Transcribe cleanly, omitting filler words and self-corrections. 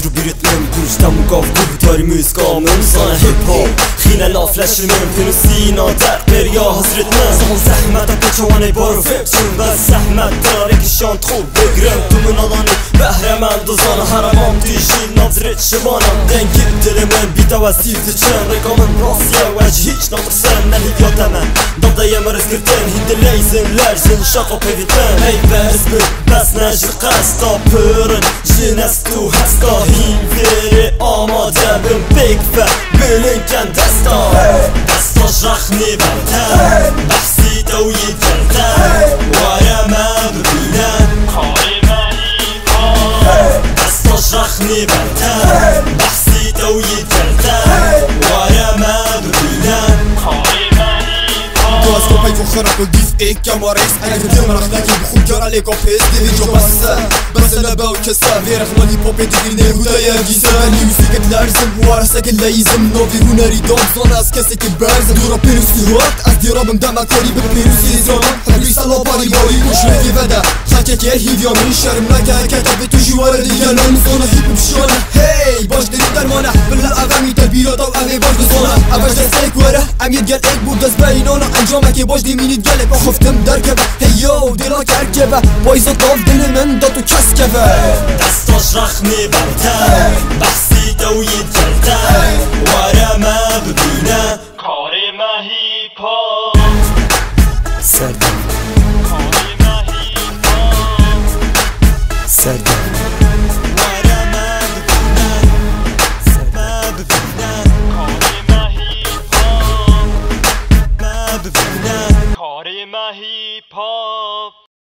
رو بیرتمم گوشتم و گاف گفتاری موسیقامم sana hip hop خینا لافلشمم تنو سینا تقبیر یا حضرت من زمان زحمت پچوانه پرفکشن بس زحمت داره که شانت خوب بگرم تو من آدانی بهرمند دوزانه حرمام دیشین نظرت شبانم دنگی دل من بیتا و سیفت چن رکامم راسیه وجه هیچ نمرسن نهیات من داده یه مرز گردن هید لیزن لرزن شاقا پیویتن هی برز بس نجر قستا پرن جنستو هستا هین ویره آماده بم بگفه بلنکن دستا دستا جخنی برتن بحثی دویی کردن وارا ما ببینن کاری منی دستا جخنی برتن بحثی دویی کردن وارا ما ببینن کاری Toi ce qu'on paye pour faire un peu d'if et camarades Avec le diamant la qui بخون كار عليك وبيس دي جو بس انا باو كسافير اخواني بوبي تديرني هدايا جيسان ميوزيك تلارزم وارسك الليزم نوفي هناري دوم زوناس كاسك البارز دورا بيروسي هوات ازدي رابم داما كوري ببيروسي زوما حبي سالو باري بوري مش ريكي فدا خاكك يا هيديو من شرم لك كتب تجوار ديالون زونا هيب بشونا هاي باش ديري درمانا بلا اغاني تبيلو طو اغي باش زونا اباش دسك ورا امير قال اك بود دس باينونا انجامك باش دي مينيت قالك خفتم دركبه هيو ديراك اركبه بايزو طاف دل من داتو كسكبه دستا جرخني برتن بحثی دوید کردن وارا ما ببینن کاری ما هیپ هاپ سردم کاری ما هیپ هاپ سردم وارا ما ببینن ما ببینن کاری ما هیپ هاپ ما ببینن کاری ما هیپ هاپ